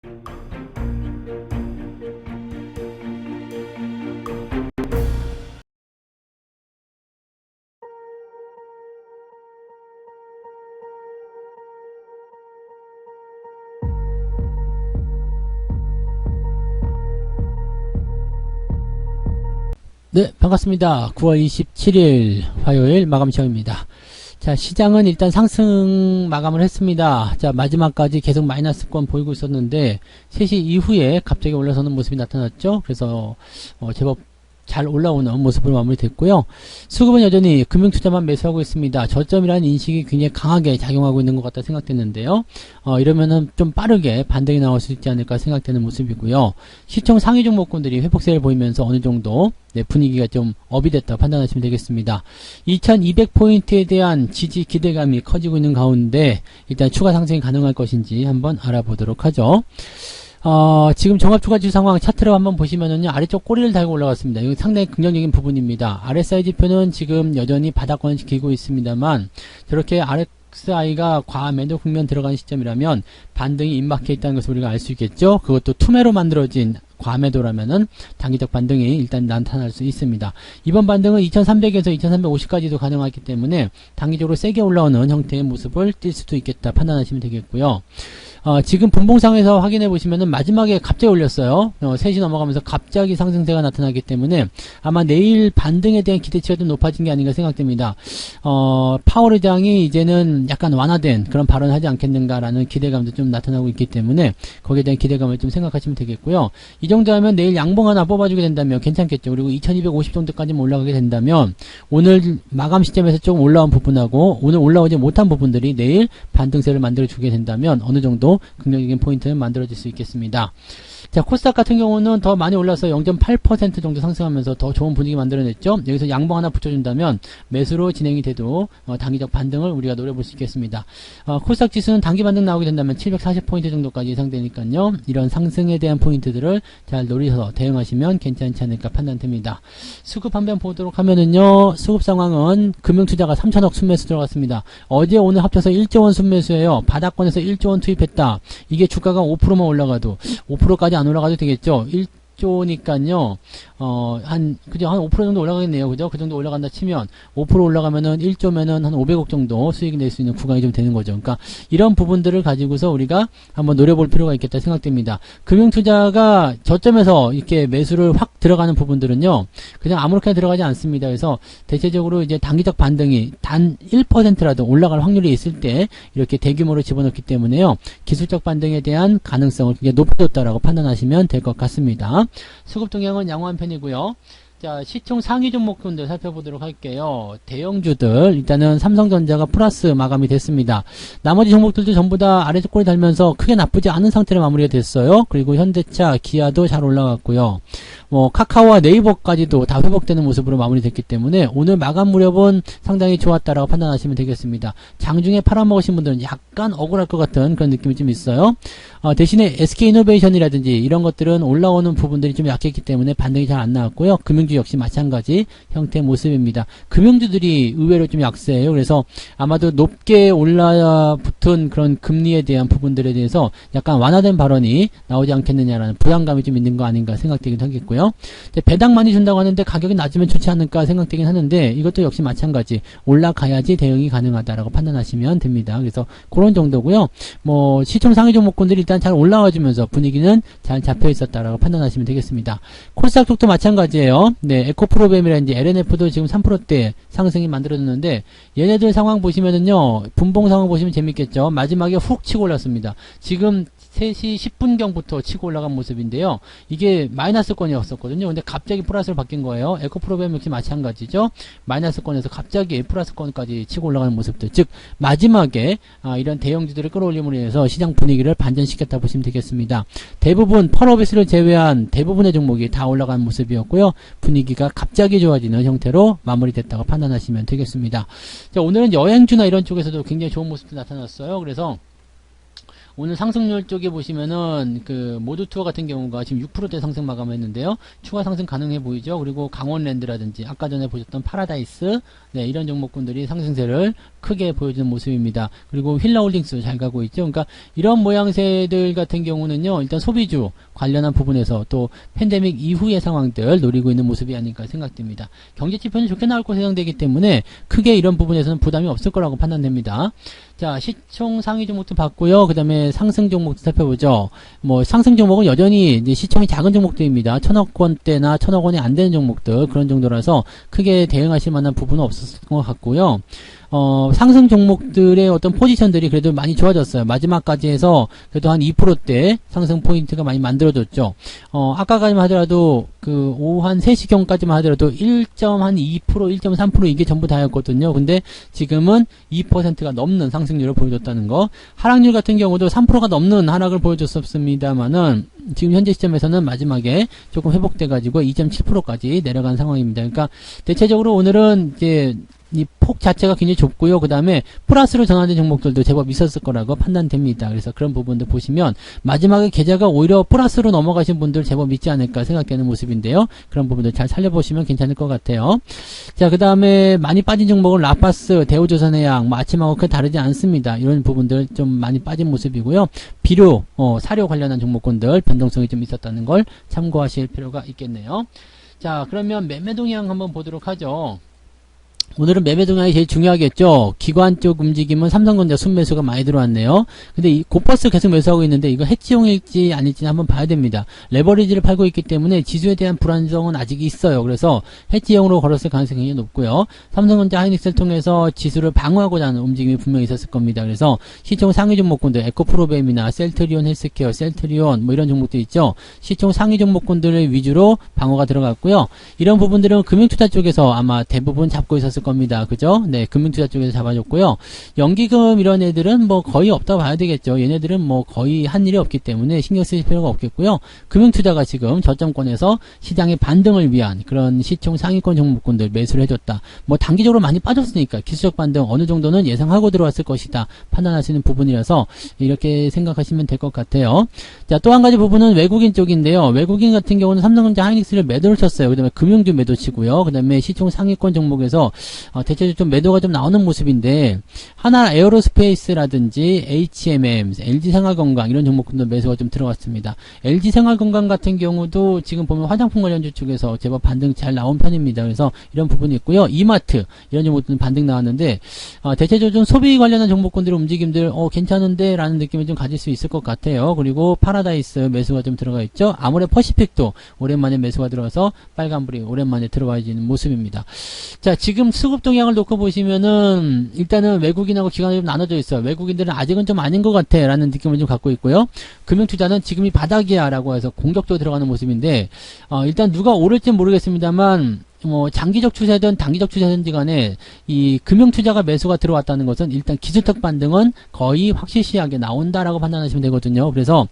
네, 반갑습니다. 9월 27일 화요일 마감 시험입니다. 자, 시장은 일단 상승 마감을 했습니다. 자, 마지막까지 계속 마이너스권 보이고 있었는데 3시 이후에 갑자기 올라서는 모습이 나타났죠. 그래서 제법 잘 올라오는 모습으로 마무리됐고요. 수급은 여전히 금융투자만 매수하고 있습니다. 저점이라는 인식이 굉장히 강하게 작용하고 있는 것 같다 생각됐는데요. 이러면은 좀 빠르게 반등이 나올 수 있지 않을까 생각되는 모습이고요. 시총 상위 종목군들이 회복세를 보이면서 어느 정도 분위기가 좀 업이 됐다 판단하시면 되겠습니다. 2200포인트에 대한 지지 기대감이 커지고 있는 가운데 일단 추가 상승이 가능할 것인지 한번 알아보도록 하죠. 지금 종합주가지수 상황 차트로 한번 보시면은요, 아래쪽 꼬리를 달고 올라갔습니다. 이거 상당히 긍정적인 부분입니다. RSI 지표는 지금 여전히 바닥권을 지키고 있습니다만, 저렇게 RSI가 과매도 국면 들어가는 시점이라면 반등이 임박해 있다는 것을 우리가 알 수 있겠죠? 그것도 투매로 만들어진 과매도라면은 단기적 반등이 일단 나타날 수 있습니다. 이번 반등은 2300에서 2350까지도 가능하기 때문에 단기적으로 세게 올라오는 형태의 모습을 띌 수도 있겠다 판단하시면 되겠고요. 지금 분봉상에서 확인해 보시면은 마지막에 갑자기 올렸어요. 3시 넘어가면서 갑자기 상승세가 나타나기 때문에 아마 내일 반등에 대한 기대치가 좀 높아진 게 아닌가 생각됩니다. 파월 의장이 이제는 약간 완화된 그런 발언을 하지 않겠는가라는 기대감도 좀 나타나고 있기 때문에 거기에 대한 기대감을 좀 생각하시면 되겠고요. 이 정도 하면 내일 양봉 하나 뽑아주게 된다면 괜찮겠죠. 그리고 2250 정도까지만 올라가게 된다면 오늘 마감 시점에서 조금 올라온 부분하고 오늘 올라오지 못한 부분들이 내일 반등세를 만들어주게 된다면 어느 정도 긍정적인 포인트는 만들어질 수 있겠습니다. 자, 코스닥 같은 경우는 더 많이 올라서 0.8% 정도 상승하면서 더 좋은 분위기 만들어냈죠. 여기서 양봉 하나 붙여준다면 매수로 진행이 돼도 단기적 반등을 우리가 노려볼 수 있겠습니다. 코스닥 지수는 단기 반등 나오게 된다면 740포인트 정도까지 예상되니까요. 이런 상승에 대한 포인트들을 잘 노리셔서 대응하시면 괜찮지 않을까 판단됩니다. 수급 한번 보도록 하면은요. 수급 상황은 금융투자가 3천억 순매수 들어갔습니다. 어제 오늘 합쳐서 1조원 순매수예요. 바닥권에서 1조원 투입했다. 이게 주가가 5%만 올라가도 5%까지 안 올라가도 되겠죠. 1조니까요. 그죠? 한 5% 정도 올라가겠네요. 그죠? 그 정도 올라간다 치면 5% 올라가면은 1조면은 한 500억 정도 수익이 낼 수 있는 구간이 좀 되는 거죠. 그러니까 이런 부분들을 가지고서 우리가 한번 노려볼 필요가 있겠다 생각됩니다. 금융투자가 저점에서 이렇게 매수를 확 들어가는 부분들은요. 그냥 아무렇게나 들어가지 않습니다. 그래서 대체적으로 이제 단기적 반등이 단 1%라도 올라갈 확률이 있을 때 이렇게 대규모로 집어넣기 때문에요. 기술적 반등에 대한 가능성을 굉장히 높여줬다라고 판단하시면 될 것 같습니다. 수급 동향은 양호한 편이고요. 자, 시총 상위 종목군들 살펴보도록 할게요. 대형주들 일단은 삼성전자가 플러스 마감이 됐습니다. 나머지 종목들도 전부 다 아래쪽 꼬리 달면서 크게 나쁘지 않은 상태로 마무리가 됐어요. 그리고 현대차, 기아도 잘 올라갔고요. 카카오와 네이버까지도 다 회복되는 모습으로 마무리됐기 때문에 오늘 마감 무렵은 상당히 좋았다라고 판단하시면 되겠습니다. 장중에 팔아먹으신 분들은 약간 억울할 것 같은 그런 느낌이 좀 있어요. 대신에 SK이노베이션이라든지 이런 것들은 올라오는 부분들이 좀 약했기 때문에 반등이 잘 안 나왔고요. 금융주 역시 마찬가지 형태의 모습입니다. 금융주들이 의외로 좀 약세예요. 그래서 아마도 높게 올라붙은 그런 금리에 대한 부분들에 대해서 약간 완화된 발언이 나오지 않겠느냐라는 부담감이 좀 있는 거 아닌가 생각되기도 하겠고요. 배당 많이 준다고 하는데 가격이 낮으면 좋지 않을까 생각되긴 하는데 이것도 역시 마찬가지 올라가야지 대응이 가능하다라고 판단하시면 됩니다. 그래서 그런 정도고요. 시총 상위 종목군들이 일단 잘 올라와주면서 분위기는 잘 잡혀 있었다라고 판단하시면 되겠습니다. 코스닥 쪽도 마찬가지예요. 네, 에코프로뱀이라든지 LNF도 지금 3%대 상승이 만들어졌는데 얘네들 상황 보시면은요. 분봉 상황 보시면 재밌겠죠. 마지막에 훅 치고 올랐습니다. 지금 3시 10분경부터 치고 올라간 모습인데요. 이게 마이너스권이었었거든요. 근데 갑자기 플러스로 바뀐 거예요. 에코프로뱀 역시 마찬가지죠. 마이너스권에서 갑자기 플러스권까지 치고 올라가는 모습들. 즉 마지막에 이런 대형주들을 끌어올림으로 인해서 시장 분위기를 반전시켰다 보시면 되겠습니다. 대부분 펄어비스를 제외한 대부분의 종목이 다 올라가는 모습이었고요. 분위기가 갑자기 좋아지는 형태로 마무리됐다고 판단하시면 되겠습니다. 자, 오늘은 여행주나 이런 쪽에서도 굉장히 좋은 모습도 나타났어요. 그래서 오늘 상승률 쪽에 보시면은 모두 투어 같은 경우가 지금 6%대 상승 마감했는데요. 추가 상승 가능해 보이죠. 그리고 강원랜드라든지 아까 전에 보셨던 파라다이스, 네, 이런 종목군들이 상승세를 크게 보여주는 모습입니다. 그리고 휠라홀딩스도 잘 가고 있죠. 그러니까 이런 모양새들 같은 경우는요, 일단 소비주 관련한 부분에서 또 팬데믹 이후의 상황들 노리고 있는 모습이 아닐까 생각됩니다. 경제 지표는 좋게 나올 것으로 예상되기 때문에 크게 이런 부분에서는 부담이 없을 거라고 판단됩니다. 자, 시총 상위 종목도 봤고요. 그 다음에 상승 종목도 살펴보죠. 뭐, 상승 종목은 여전히 이제 시총이 작은 종목들입니다. 1,000억 원대나 1,000억 원이 안 되는 종목들, 그런 정도라서 크게 대응하실 만한 부분은 없었을 것 같고요. 상승 종목들의 어떤 포지션들이 그래도 많이 좋아졌어요. 마지막까지 해서 그래도 한 2%대 상승 포인트가 많이 만들어졌죠. 아까까지만 하더라도 그 오후 한 3시경까지만 하더라도 1.2%, 1.3% 이게 전부 다였거든요. 근데 지금은 2%가 넘는 상승률을 보여줬다는 거. 하락률 같은 경우도 3%가 넘는 하락을 보여줬었습니다만은 지금 현재 시점에서는 마지막에 조금 회복돼가지고 2.7%까지 내려간 상황입니다. 그러니까 대체적으로 오늘은 이제 이 폭 자체가 굉장히 좁고요. 그 다음에 플러스로 전환된 종목들도 제법 있었을 거라고 판단됩니다. 그래서 그런 부분들 보시면 마지막에 계좌가 오히려 플러스로 넘어가신 분들 제법 있지 않을까 생각되는 모습인데요. 그런 부분들 잘 살려보시면 괜찮을 것 같아요. 자, 그 다음에 많이 빠진 종목은 라파스, 대우조선해양, 뭐 아침하고 크게 다르지 않습니다. 이런 부분들 좀 많이 빠진 모습이고요. 비료, 사료 관련한 종목군들 변동성이 좀 있었다는 걸 참고하실 필요가 있겠네요. 자, 그러면 매매 동향 한번 보도록 하죠. 오늘은 매매 동향이 제일 중요하겠죠. 기관 쪽 움직임은 삼성전자 순매수가 많이 들어왔네요. 근데 이 고퍼스 계속 매수하고 있는데 이거 해지용일지 아닐지는 한번 봐야 됩니다. 레버리지를 팔고 있기 때문에 지수에 대한 불안정은 아직 있어요. 그래서 해지용으로 걸었을 가능성이 굉장히 높고요. 삼성전자 하이닉스를 통해서 지수를 방어하고자 하는 움직임이 분명히 있었을 겁니다. 그래서 시총 상위 종목군들 에코프로베임이나 셀트리온 헬스케어, 셀트리온 뭐 이런 종목들 있죠. 시총 상위 종목군들을 위주로 방어가 들어갔고요. 이런 부분들은 금융투자 쪽에서 아마 대부분 잡고 있었을 겁니다. 그죠? 네, 금융투자 쪽에서 잡아줬고요. 연기금 이런 애들은 뭐 거의 없다고 봐야 되겠죠. 얘네들은 뭐 거의 한 일이 없기 때문에 신경 쓰실 필요가 없겠고요. 금융투자가 지금 저점권에서 시장의 반등을 위한 그런 시총 상위권 종목군들 매수를 해줬다. 뭐 단기적으로 많이 빠졌으니까 기술적 반등 어느 정도는 예상하고 들어왔을 것이다. 판단할 수 있는 부분이라서 이렇게 생각하시면 될 것 같아요. 자, 또 한 가지 부분은 외국인 쪽인데요. 외국인 같은 경우는 삼성전자 하이닉스를 매도를 쳤어요. 그 다음에 금융주 매도 치고요. 그 다음에 시총 상위권 종목에서 대체적으로 좀 매도가 좀 나오는 모습인데 하나 에어로스페이스라든지 HMM, LG생활건강 이런 종목들도 매수가 좀 들어갔습니다. LG생활건강 같은 경우도 지금 보면 화장품 관련주 쪽에서 제법 반등 잘 나온 편입니다. 그래서 이런 부분이 있고요. 이마트 이런 종목들은 반등 나왔는데 대체적으로 좀 소비 관련한 종목군들의 움직임들 괜찮은데 라는 느낌을 좀 가질 수 있을 것 같아요. 그리고 파라다이스 매수가 좀 들어가 있죠. 아모레 퍼시픽도 오랜만에 매수가 들어와서 빨간불이 오랜만에 들어와지는 모습입니다. 자, 지금 수급 동향을 놓고 보시면은 일단은 외국인하고 기관이 좀 나눠져 있어요. 외국인들은 아직은 좀 아닌 것 같아 라는 느낌을 좀 갖고 있고요. 금융투자는 지금이 바닥이야 라고 해서 공격적으로 들어가는 모습인데 일단 누가 오를지 모르겠습니다만 뭐 장기적 추세든 단기적 추세든지 간에 이 금융투자가 매수가 들어왔다는 것은 일단 기술적 반등은 거의 확실시하게 나온다라고 판단하시면 되거든요. 그래서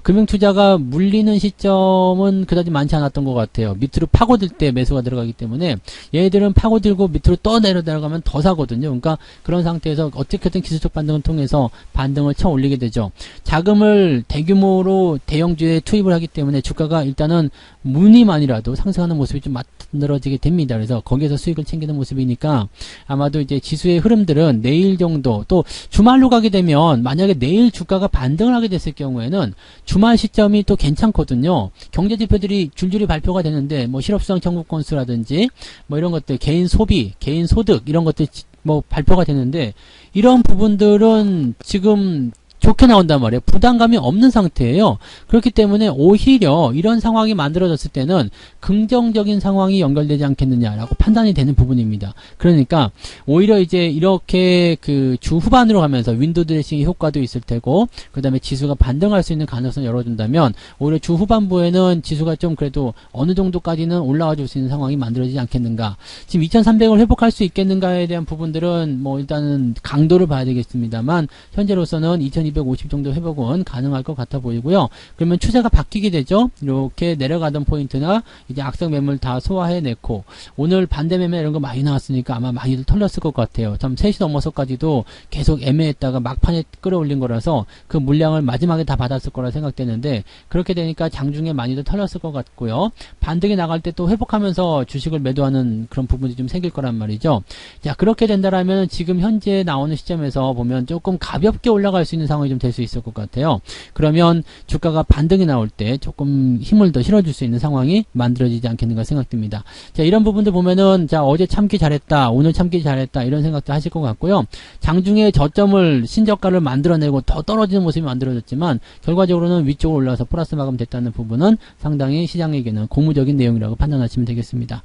금융투자가 물리는 시점은 그다지 많지 않았던 것 같아요. 밑으로 파고들 때 매수가 들어가기 때문에 얘들은 파고들고 밑으로 또 내려가면 더 사거든요. 그러니까 그런 상태에서 어떻게든 기술적 반등을 통해서 반등을 쳐 올리게 되죠. 자금을 대규모로 대형주에 투입을 하기 때문에 주가가 일단은 무늬만이라도 상승하는 모습이 좀 만들어지게 됩니다. 그래서 거기에서 수익을 챙기는 모습이니까 아마도 이제 지수의 흐름들은 내일 정도 또 주말로 가게 되면 만약에 내일 주가가 반등을 하게 됐을 경우에는 주말 시점이 또 괜찮거든요. 경제 지표들이 줄줄이 발표가 되는데 뭐 실업수당 청구 건수라든지 뭐 이런 것들 개인 소비, 개인 소득 이런 것들 뭐 발표가 되는데 이런 부분들은 지금 좋게 나온단 말이에요. 부담감이 없는 상태예요. 그렇기 때문에 오히려 이런 상황이 만들어졌을 때는 긍정적인 상황이 연결되지 않겠느냐라고 판단이 되는 부분입니다. 그러니까 오히려 이제 이렇게 그 주 후반으로 가면서 윈도우 드레싱의 효과도 있을 테고 그 다음에 지수가 반등할 수 있는 가능성을 열어준다면 오히려 주 후반부에는 지수가 좀 그래도 어느 정도까지는 올라와 줄 수 있는 상황이 만들어지지 않겠는가. 지금 2300을 회복할 수 있겠는가에 대한 부분들은 뭐 일단은 강도를 봐야 되겠습니다만 현재로서는 2200 1250 정도 회복은 가능할 것 같아 보이고요. 그러면 추세가 바뀌게 되죠. 이렇게 내려가던 포인트나 이제 악성 매물 다 소화해냈고 오늘 반대 매매 이런 거 많이 나왔으니까 아마 많이들 털렸을 것 같아요. 참 3시 넘어서까지도 계속 애매했다가 막판에 끌어올린 거라서 그 물량을 마지막에 다 받았을 거라 생각되는데 그렇게 되니까 장중에 많이들 털렸을 것 같고요. 반등이 나갈 때 또 회복하면서 주식을 매도하는 그런 부분이 좀 생길 거란 말이죠. 자, 그렇게 된다라면 지금 현재 나오는 시점에서 보면 조금 가볍게 올라갈 수 있는 상황이 좀 될 수 있을 것 같아요. 그러면 주가가 반등이 나올 때 조금 힘을 더 실어줄 수 있는 상황이 만들어지지 않겠는가 생각됩니다. 자, 이런 부분들 보면은 자, 어제 참기 잘했다, 오늘 참기 잘했다 이런 생각도 하실 것 같고요. 장중에 저점을 신저가를 만들어내고 더 떨어지는 모습이 만들어졌지만 결과적으로는 위쪽으로 올라서 플러스 마감됐다는 부분은 상당히 시장에게는 고무적인 내용이라고 판단하시면 되겠습니다.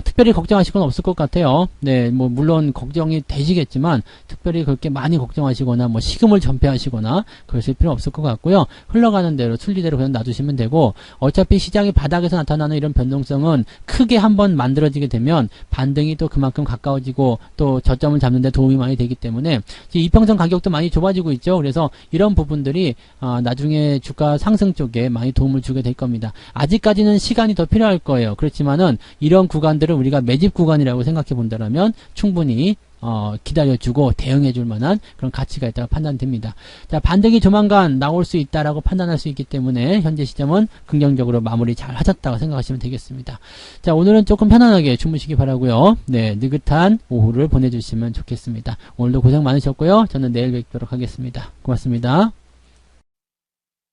특별히 걱정하실 건 없을 것 같아요. 네, 뭐 물론 걱정이 되시겠지만 특별히 그렇게 많이 걱정하시거나 뭐 시금을 전폐하시거나 그러실 필요 없을 것 같고요. 흘러가는 대로 순리대로 그냥 놔두시면 되고 어차피 시장이 바닥에서 나타나는 이런 변동성은 크게 한번 만들어지게 되면 반등이 또 그만큼 가까워지고 또 저점을 잡는 데 도움이 많이 되기 때문에 이평선 가격도 많이 좁아지고 있죠. 그래서 이런 부분들이 나중에 주가 상승 쪽에 많이 도움을 주게 될 겁니다. 아직까지는 시간이 더 필요할 거예요. 그렇지만은 이런 구간들을 우리가 매집 구간이라고 생각해 본다면 충분히 기다려주고 대응해줄 만한 그런 가치가 있다고 판단됩니다. 자, 반등이 조만간 나올 수 있다라고 판단할 수 있기 때문에 현재 시점은 긍정적으로 마무리 잘 하셨다고 생각하시면 되겠습니다. 자, 오늘은 조금 편안하게 주무시기 바라고요. 네, 느긋한 오후를 보내주시면 좋겠습니다. 오늘도 고생 많으셨고요. 저는 내일 뵙도록 하겠습니다. 고맙습니다.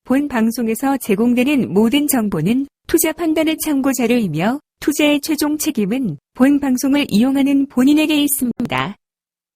본 방송에서 제공되는 모든 정보는 투자 판단의 참고 자료이며 투자의 최종 책임은 본 방송을 이용하는 본인에게 있습니다.